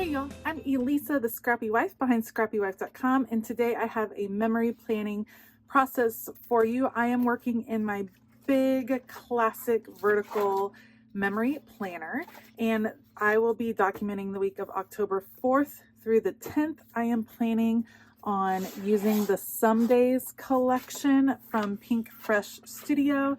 y'all, I'm Elisa, the Scrappy Wife behind ScrappyWife.com, and today I have a memory planning process for you. I am working in my big classic vertical memory planner, and I will be documenting the week of October 4th through the 10th. I am planning on using the Some Days collection from PinkFresh Studio.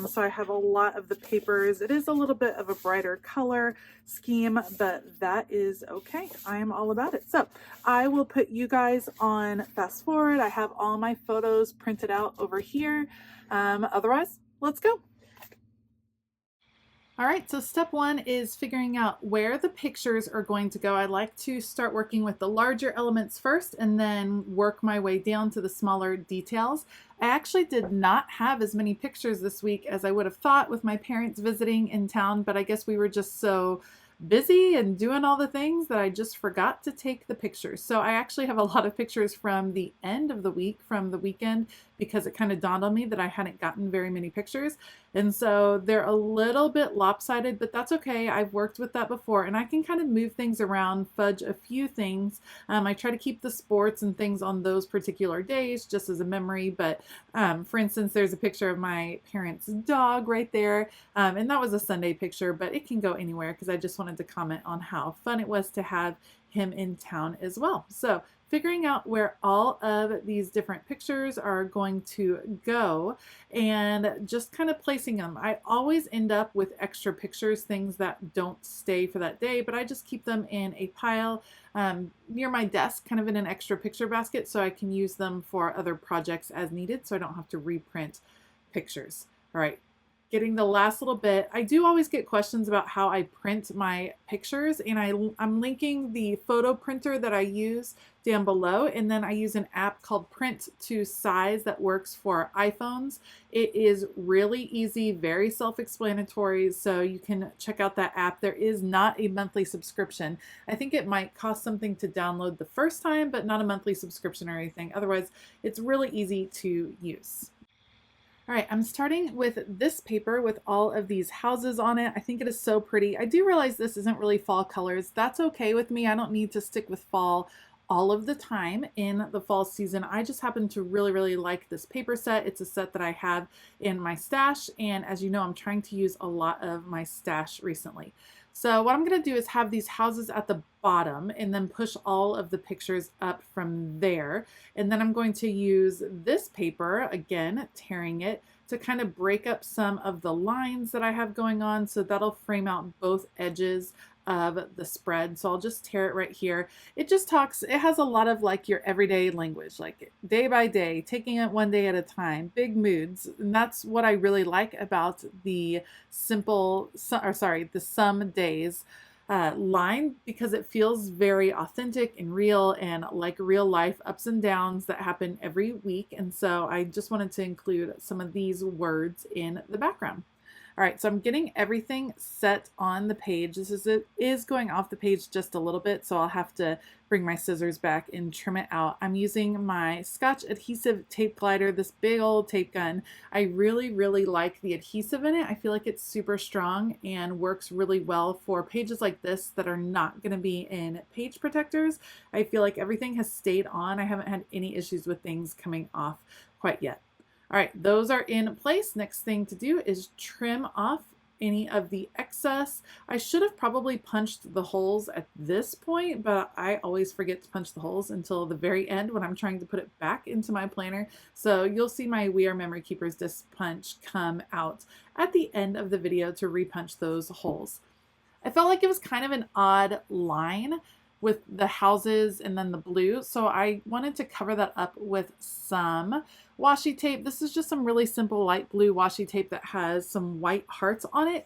So I have a lot of the papers. It is a little bit of a brighter color scheme, but that is okay. I am all about it. So I will put you guys on fast forward. I have all my photos printed out over here. Otherwise, let's go. All right, so step one is figuring out where the pictures are going to go. I like to start working with the larger elements first and then work my way down to the smaller details. I actually did not have as many pictures this week as I would have thought with my parents visiting in town, but I guess we were just so busy and doing all the things that I just forgot to take the pictures. So I actually have a lot of pictures from the end of the week, from the weekend, because it kind of dawned on me that I hadn't gotten very many pictures. And so they're a little bit lopsided, but that's okay. I've worked with that before and I can kind of move things around, fudge a few things. I try to keep the sports and things on those particular days just as a memory. But for instance, there's a picture of my parents' dog right there. And that was a Sunday picture, but it can go anywhere because I just wanted to comment on how fun it was to have him in town as well. So figuring out where all of these different pictures are going to go and just kind of placing them. I always end up with extra pictures, things that don't stay for that day, but I just keep them in a pile near my desk, kind of in an extra picture basket, so I can use them for other projects as needed, so I don't have to reprint pictures. All right. Getting the last little bit. I do always get questions about how I print my pictures, and I'm linking the photo printer that I use down below, and then I use an app called Print to Size that works for iPhones. It is really easy, very self-explanatory, so you can check out that app. There is not a monthly subscription. I think it might cost something to download the first time, but not a monthly subscription or anything. Otherwise, it's really easy to use. All right, I'm starting with this paper with all of these houses on it. I think it is so pretty. I do realize this isn't really fall colors. That's okay with me. I don't need to stick with fall all of the time in the fall season. I just happen to really like this paper set. It's a set that I have in my stash, and as you know, I'm trying to use a lot of my stash recently. So what I'm going to do is have these houses at the bottom and then push all of the pictures up from there. And then I'm going to use this paper, again, tearing it, to kind of break up some of the lines that I have going on. So that'll frame out both edges of the spread. So I'll just tear it right here. It just talks, it has a lot of like your everyday language, like day by day, taking it one day at a time, big moods. And that's what I really like about the the Some Days line, because it feels very authentic and real and like real life ups and downs that happen every week. And so I just wanted to include some of these words in the background. All right, so I'm getting everything set on the page. It is going off the page just a little bit, so I'll have to bring my scissors back and trim it out. I'm using my Scotch adhesive tape glider, this big old tape gun. I really like the adhesive in it. I feel like it's super strong and works really well for pages like this that are not going to be in page protectors. I feel like everything has stayed on. I haven't had any issues with things coming off quite yet. All right, those are in place. Next thing to do is trim off any of the excess. I should have probably punched the holes at this point, but I always forget to punch the holes until the very end when I'm trying to put it back into my planner. So you'll see my We Are Memory Keepers disc punch come out at the end of the video to repunch those holes. I felt like it was kind of an odd line with the houses and then the blue, so I wanted to cover that up with some washi tape. This is just some really simple light blue washi tape that has some white hearts on it.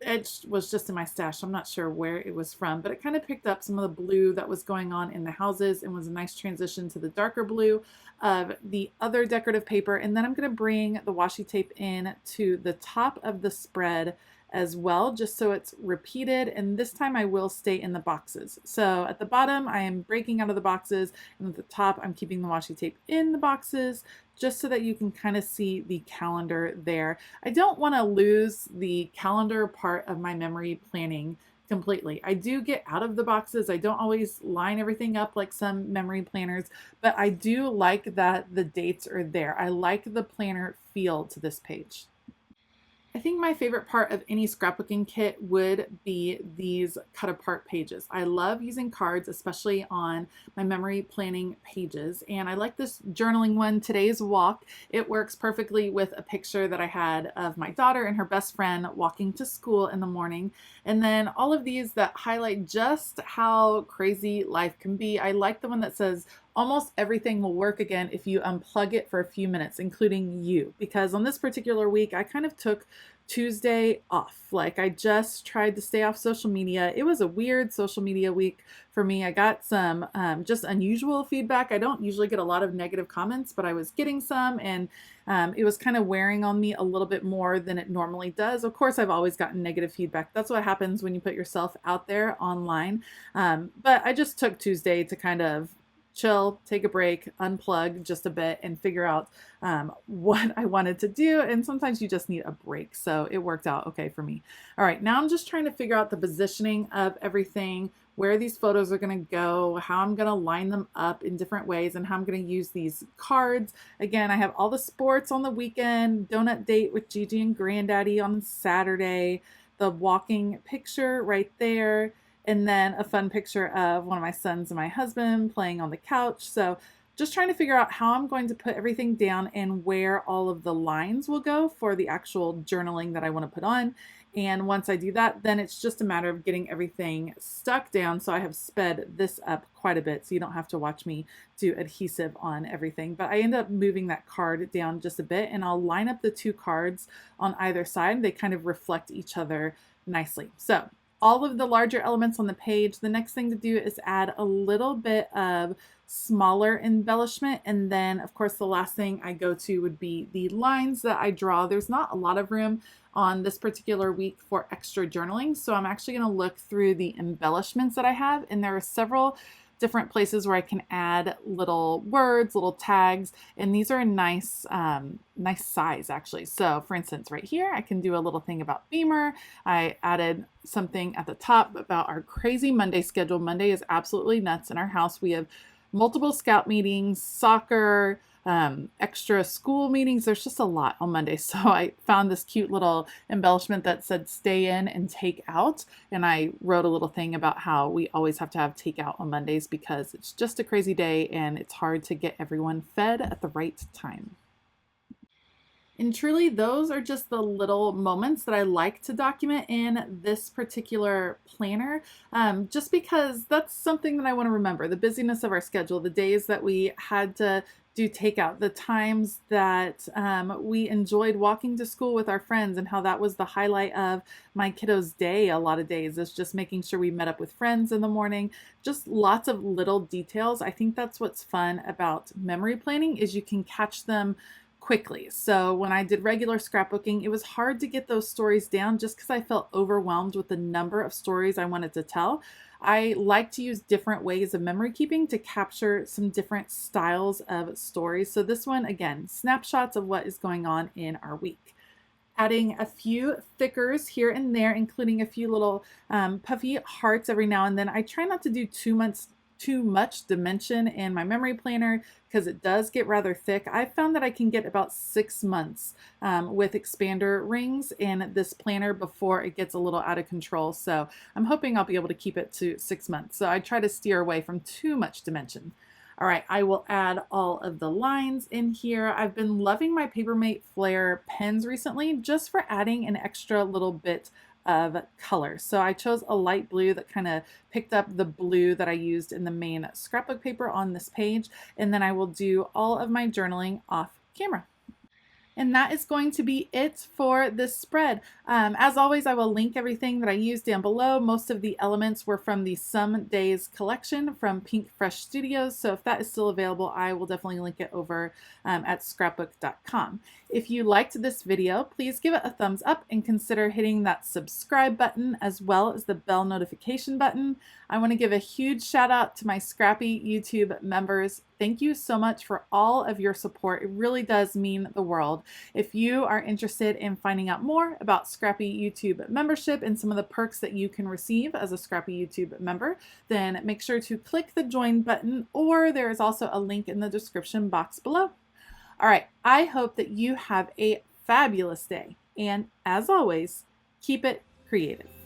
It was just in my stash, so I'm not sure where it was from, but it kind of picked up some of the blue that was going on in the houses and was a nice transition to the darker blue of the other decorative paper. And then I'm going to bring the washi tape in to the top of the spread as well, just so it's repeated, and this time I will stay in the boxes. So at the bottom I am breaking out of the boxes, and at the top I'm keeping the washi tape in the boxes, just so that you can kind of see the calendar there. I don't want to lose the calendar part of my memory planning Completely. I do get out of the boxes. I don't always line everything up like some memory planners, but I do like that the dates are there. I like the planner feel to this page. I think my favorite part of any scrapbooking kit would be these cut apart pages. I love using cards, especially on my memory planning pages. And I like this journaling one, Today's Walk. It works perfectly with a picture that I had of my daughter and her best friend walking to school in the morning. And then all of these that highlight just how crazy life can be. I like the one that says, almost everything will work again if you unplug it for a few minutes, including you. Because on this particular week, I kind of took Tuesday off. Like I just tried to stay off social media. It was a weird social media week for me. I got some just unusual feedback. I don't usually get a lot of negative comments, but I was getting some, and it was kind of wearing on me a little bit more than it normally does. Of course, I've always gotten negative feedback. That's what happens when you put yourself out there online. But I just took Tuesday to kind of chill, take a break, unplug just a bit, and figure out what I wanted to do. And sometimes you just need a break. So it worked out okay for me. All right, now I'm just trying to figure out the positioning of everything, where these photos are going to go, how I'm going to line them up in different ways, and how I'm going to use these cards. Again, I have all the sports on the weekend, donut date with Gigi and Granddaddy on Saturday, the walking picture right there, and then a fun picture of one of my sons and my husband playing on the couch. So just trying to figure out how I'm going to put everything down and where all of the lines will go for the actual journaling that I want to put on. And once I do that, then it's just a matter of getting everything stuck down. So I have sped this up quite a bit, so you don't have to watch me do adhesive on everything. But I end up moving that card down just a bit, and I'll line up the two cards on either side. They kind of reflect each other nicely. So all of the larger elements on the page. The next thing to do is add a little bit of smaller embellishment. And then of course, the last thing I go to would be the lines that I draw. There's not a lot of room on this particular week for extra journaling. So I'm actually going to look through the embellishments that I have. And there are several different places where I can add little words, little tags, and these are a nice size actually. So for instance, right here, I can do a little thing about Beamer. I added something at the top about our crazy Monday schedule. Monday is absolutely nuts in our house. We have multiple scout meetings, soccer, extra school meetings. There's just a lot on Monday. So I found this cute little embellishment that said stay in and take out. And I wrote a little thing about how we always have to have takeout on Mondays because it's just a crazy day and it's hard to get everyone fed at the right time. And truly, those are just the little moments that I like to document in this particular planner, just because that's something that I want to remember. The busyness of our schedule, the days that we had to do takeout, the times that we enjoyed walking to school with our friends, and how that was the highlight of my kiddo's day. A lot of days is just making sure we met up with friends in the morning, just lots of little details. I think that's what's fun about memory planning is you can catch them quickly. So when I did regular scrapbooking, it was hard to get those stories down just because I felt overwhelmed with the number of stories I wanted to tell. I like to use different ways of memory keeping to capture some different styles of stories. So this one, again, snapshots of what is going on in our week. Adding a few thickers here and there, including a few little puffy hearts every now and then. I try not to do too much dimension in my memory planner because it does get rather thick. I found that I can get about 6 months with expander rings in this planner before it gets a little out of control. So I'm hoping I'll be able to keep it to 6 months. So I try to steer away from too much dimension. All right, I will add all of the lines in here. I've been loving my Papermate Flare pens recently just for adding an extra little bit of color. So I chose a light blue that kind of picked up the blue that I used in the main scrapbook paper on this page. And then I will do all of my journaling off camera. And that is going to be it for this spread. As always, I will link everything that I used down below. Most of the elements were from the Some Days collection from PinkFresh Studios. So if that is still available, I will definitely link it over at scrapbook.com. If you liked this video, please give it a thumbs up and consider hitting that subscribe button as well as the bell notification button. I want to give a huge shout out to my Scrappy YouTube members. Thank you so much for all of your support. It really does mean the world. If you are interested in finding out more about Scrappy YouTube membership and some of the perks that you can receive as a Scrappy YouTube member, then make sure to click the join button, or there is also a link in the description box below. All right, I hope that you have a fabulous day, and as always, keep it creative.